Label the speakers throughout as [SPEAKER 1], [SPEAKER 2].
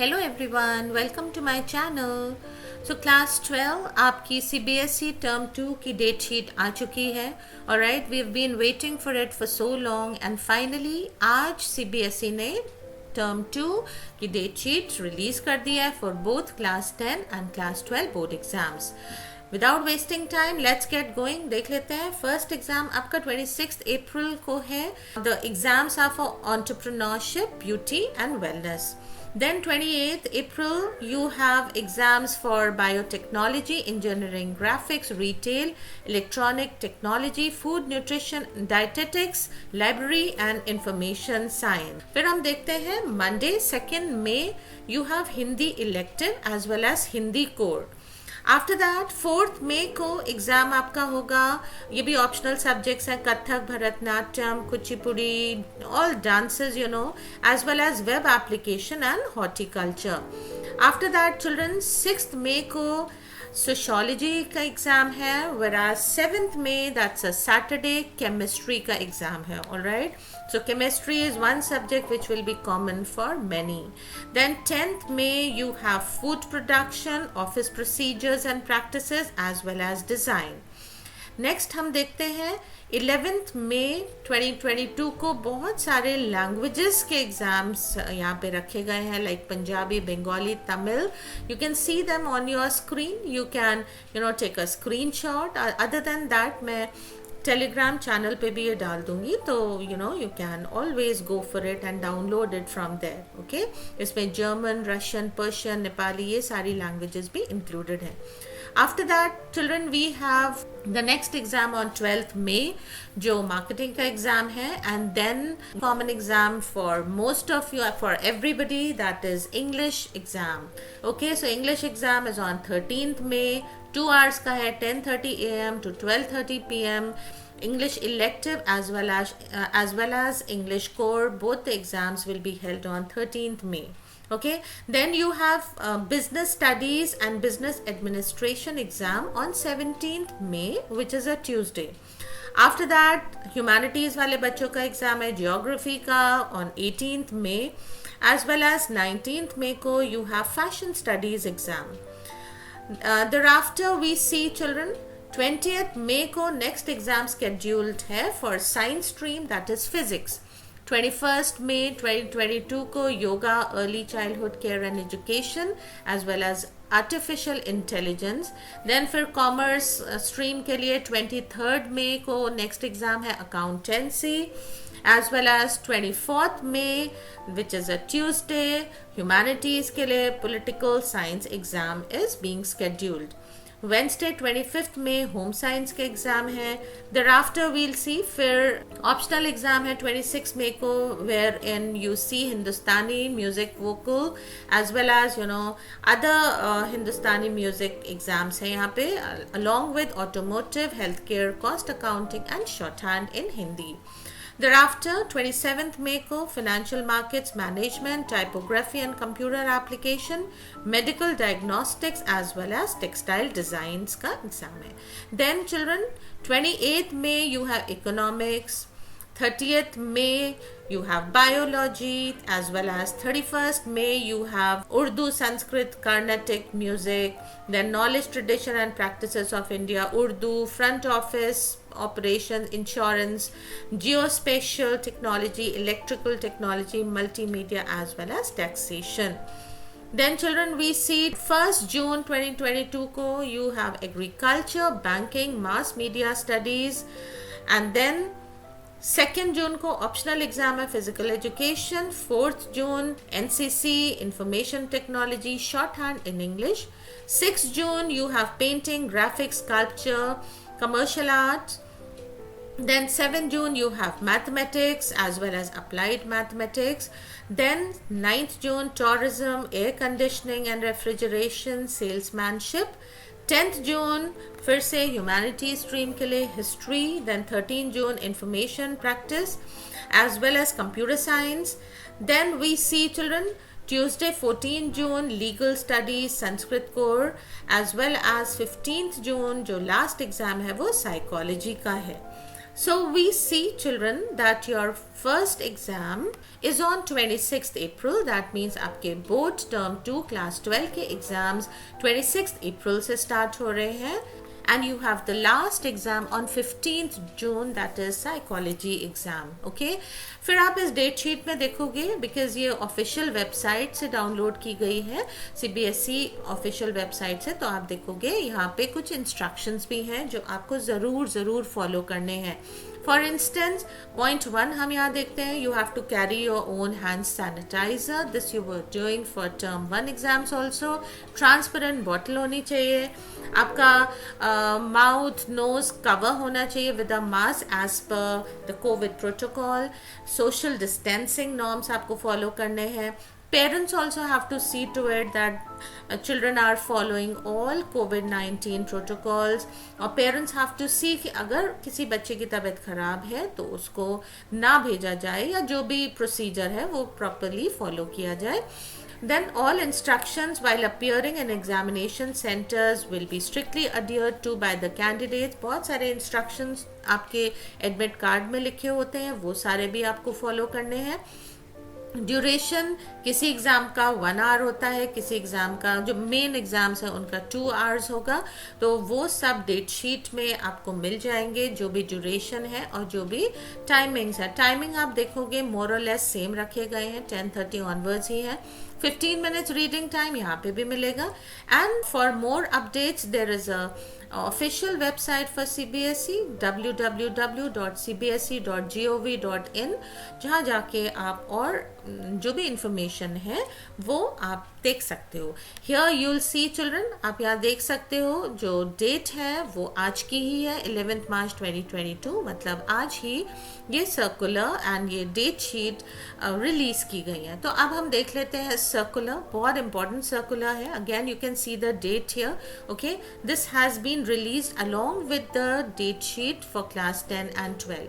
[SPEAKER 1] Hello everyone, welcome to my channel. So class 12 आपकी CBSE term 2 की date sheet आ चुकी है। Alright, we have been waiting for it for so long and finally आज CBSE ने term 2 की date sheet release कर दिया है for both class 10 and class 12 board exams. Without wasting time let's get going. देख लेते हैं। फर्स्ट एग्जाम आपका 26 अप्रैल को है। The exams are for entrepreneurship, beauty and wellness. Then 28th April, you have exams for biotechnology, engineering, graphics, retail, electronic technology, food, nutrition, dietetics, library and information science. फिर हम देखते हैं Monday 2nd May, you have Hindi elective as well as Hindi core. After that 4th मई को exam आपका होगा। ये भी ऑप्शनल सब्जेक्ट्स हैं, Kathak, Bharatanatyam, Kuchipudi, all dances as well as web application and horticulture. After that children 6th मई को sociology का एग्ज़ाम है, whereas 7th May, that's a Saturday, chemistry का एग्ज़ाम है. Alright, so chemistry is one subject which will be common for many. Then 10th May, you have food production, office procedures and practices as well as design. Next हम देखते हैं 11th मई 2022 को बहुत सारे languages के exams यहाँ पे रखे गए हैं, like Punjabi, Bengali, Tamil. You can see them on your screen. You can take a screenshot. Other than that मैं टेलीग्राम चैनल पे भी ये डाल दूंगी, तो you can always go for it and download it from there. Okay, इसमें जर्मन, रशियन, पर्शियन, नेपाली, ये सारी लैंग्वेजेस भी इंक्लूडेड हैं. After that, children, we have the next exam on 12th May, जो marketing का exam है, and then common exam for most of you, for everybody, that is English exam. Okay, so English exam is on 13th May, 2 hours का है, 10:30 AM to 12:30 PM. English elective as well as English core, both the exams will be held on 13th May. Okay, then you have business studies and business administration exam on 17th May, which is a Tuesday. After that, humanities वाले बच्चों का exam है, geography का on 18th May, as well as 19th May को you have fashion studies exam. Thereafter we see children 20th May को next exam scheduled है for science stream, that is physics. 21st May 2022 को yoga, early childhood care and education as well as artificial intelligence. Then फिर commerce stream के लिए 23rd May को next exam है accountancy, as well as 24th May which is a Tuesday humanities के लिए political science exam is being scheduled. Wednesday 25th May home science के exam है. thereafter we'll see फिर optional exam है 26 May को, wherein you see Hindustani music vocal as well as other Hindustani music exams हैं यहाँ पे, along with automotive, healthcare, cost accounting and shorthand in Hindi. Thereafter 27th May को financial markets management, typography and computer application, medical diagnostics as well as textile designs का exam है. Then children 28th May you have economics, 30th May you have biology, as well as 31st May you have Urdu, Sanskrit, Carnatic music, then knowledge, tradition and practices of India, Urdu, front office operations, insurance, geospatial technology, electrical technology, multimedia as well as taxation. Then children, we see 1st June 2022 ko you have agriculture, banking, mass media studies, and then 2nd June को optional exam है physical education. 4th June NCC, information technology, short hand in English. 6th June you have painting, graphics, sculpture, commercial arts. Then 7th June you have mathematics as well as applied mathematics. Then 9th June tourism, air conditioning and refrigeration, salesmanship. 10th June फिर से humanity stream के लिए history. Then 13th June information practice as well as computer science. Then we see children Tuesday 14th June legal studies, Sanskrit core, as well as 15th June जो last exam है वो psychology का है. So we see, children, that your first exam is on 26th April. That means आपके board term 2 class 12 के exams 26th April से start हो रहे हैं, and you have the last exam on 15th June, that is psychology exam. Okay, फिर आप इस date sheet में देखोगे, बिकॉज ये ऑफिशियल वेबसाइट से डाउनलोड की गई है, CBSE ऑफिशियल वेबसाइट से, तो आप देखोगे यहाँ पे कुछ इंस्ट्रक्शंस भी हैं जो आपको ज़रूर फॉलो करने हैं. फॉर इंस्टेंस, पॉइंट 1 हम यहाँ देखते हैं, you have to carry your own hand sanitiser. This you were doing for term 1 exams also. Transparent bottle होनी चाहिए. आपका माउथ नोज कवर होना चाहिए with a mask as per the covid protocol. Social distancing norms आपको follow करने हैं. Parents also have to see to it that children are following all COVID-19 protocols. और parents have to see कि अगर किसी बच्चे की तबीयत खराब है तो उसको ना भेजा जाए, या जो भी प्रोसीजर है वो प्रॉपरली फॉलो किया जाए. Then all instructions while appearing in examination centers will be strictly adhered to by the candidates. बहुत सारे instructions आपके एडमिट कार्ड में लिखे होते हैं, वो सारे भी आपको फॉलो करने हैं. ड्यूरेशन किसी एग्ज़ाम का 1 आवर होता है, किसी एग्ज़ाम का जो मेन एग्ज़ाम्स है उनका 2 आवर्स होगा. तो वो सब डेट शीट में आपको मिल जाएंगे, जो भी ड्यूरेशन है और जो भी टाइमिंग्स है. टाइमिंग आप देखोगे मोर और लेस सेम रखे गए हैं, 10:30 ऑनवर्ड्स ही है. 15 minutes रीडिंग टाइम यहाँ पे भी मिलेगा. And for more updates there is a official website for CBSE, www.cbse.gov.in, जहाँ जाके आप और जो भी इंफॉर्मेशन है वो आप देख सकते हो. Here you will see children, आप यहाँ देख सकते हो जो डेट है वो आज की ही है, 11 मार्च 2022. मतलब आज ही ये सर्कुलर एंड ये डेट शीट रिलीज की गई है. तो अब हम देख लेते हैं सर्कुलर. बहुत इंपॉर्टेंट सर्कुलर है. Again you can see the date here. Okay, this has been released along with the date sheet for class 10 and 12.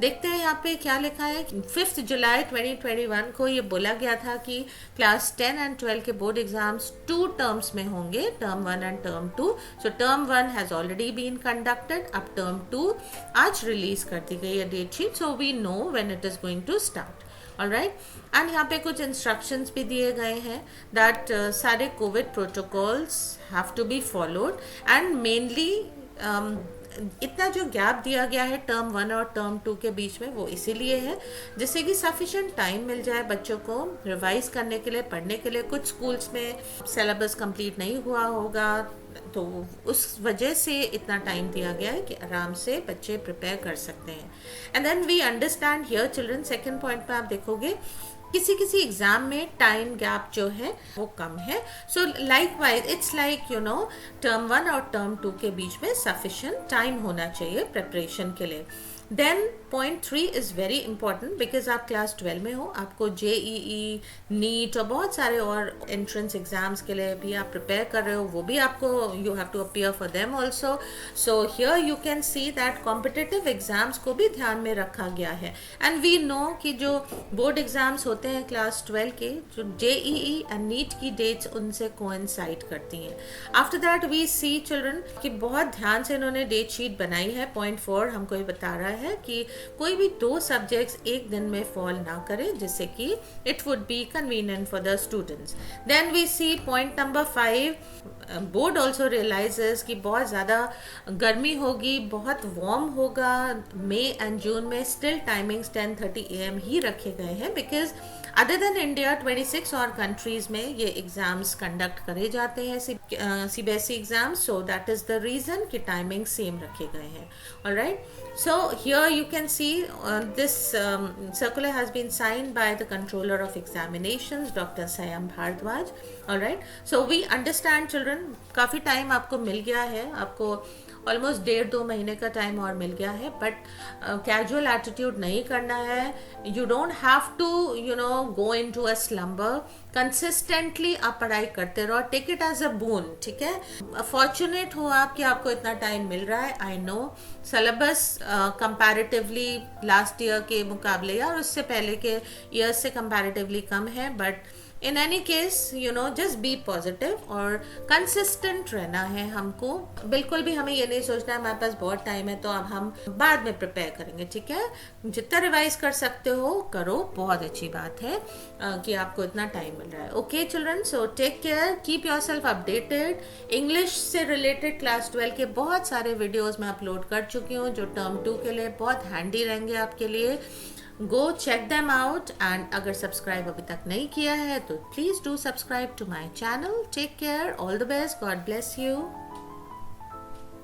[SPEAKER 1] देखते हैं यहाँ पे क्या लिखा है. 5 जुलाई 2021 को ये बोला गया था कि क्लास 10 एंड 12 के बोर्ड एग्जाम्स 2 टर्म्स में होंगे, term 1 and term 2. So term 1 has already been conducted. अब टर्म 2 आज रिलीज कर दी गई है date sheet, so we know when it is going to start. Alright, and यहाँ पे कुछ इंस्ट्रक्शंस भी दिए गए हैं दैट सारे covid protocols have to be followed. And mainly इतना जो गैप दिया गया है टर्म 1 और टर्म 2 के बीच में, वो इसीलिए है जिससे कि सफिशेंट टाइम मिल जाए बच्चों को रिवाइज करने के लिए, पढ़ने के लिए. कुछ स्कूल्स में सिलेबस कंप्लीट नहीं हुआ होगा, तो उस वजह से इतना टाइम दिया गया है कि आराम से बच्चे प्रिपेयर कर सकते हैं. And then we understand here children, second point पे आप देखोगे किसी किसी एग्जाम में टाइम गैप जो है वो कम है. सो likewise it's like you know term 1 और टर्म 2 के बीच में सफिशिएंट टाइम होना चाहिए प्रिपरेशन के लिए. Then point 3 is very important because आप क्लास 12 में हो, आपको JEE, नीट और बहुत सारे और एंट्रेंस एग्जाम्स के लिए भी आप प्रिपेयर कर रहे हो, वो भी आपको you have to appear for them also. So here you can see that competitive exams को भी ध्यान में रखा गया है. एंड वी नो कि जो बोर्ड एग्जाम्स होते हैं क्लास 12 के, जो JEE एंड नीट की डेट्स उनसे कोइंसाइड करती हैं. After that we see children कि बहुत ध्यान से इन्होंने डेट शीट बनाई है. पॉइंट 4 हमको ये बता रहा है कि कोई भी 2 सब्जेक्ट्स एक दिन में फॉल ना करें, जिससे कि it would be convenient for the students. Then we see point number 5, board also realises कि बहुत ज़्यादा गर्मी होगी, बहुत वार्म होगा. मई एंड जून में स्टिल टाइमिंग्स 10:30 AM ही रखे गए हैं बिकॉज अदर देन इंडिया 26 और कंट्रीज में ये एग्जाम्स कंडक्ट करे जाते हैं, CBSE exams. So that is the reason कि टाइमिंग सेम रखे गए हैं. Alright, so here you can see this circular has been signed by the controller of examinations, Dr. Sayam Bhardwaj. all right, so we understand children, काफ़ी time आपको मिल गया है, आपको almost 1.5-2 महीने का टाइम और मिल गया है. बट कैजुअल एटीट्यूड नहीं करना है. You don't have to you know go into a slumber. Consistently आप पढ़ाई करते रहो, take it as a boon. ठीक है, फॉर्चुनेट हो आप कि आपको इतना टाइम मिल रहा है. I know syllabus comparatively last year के मुकाबले या उससे पहले के ईयर से कंपैरेटिवली कम है, but in any case just be positive और कंसिस्टेंट रहना है हमको। बिल्कुल भी हमें ये नहीं सोचना है हमारे पास बहुत टाइम है तो अब हम बाद में प्रिपेयर करेंगे, ठीक है। जितना रिवाइज कर सकते हो करो, बहुत अच्छी बात है कि आपको इतना टाइम मिल रहा है। Okay children, so take care, keep yourself updated. English से रिलेटेड क्लास 12 के बहुत सारे वीडियोज मैं अपलोड कर चुकी हूँ जो टर्म 2 के लिए बहुत हैंडी रहेंगे आपके लिए। Go check them out and अगर सब्सक्राइब अभी तक नहीं किया है तो please do subscribe to my channel. Take care, all the best, God bless you.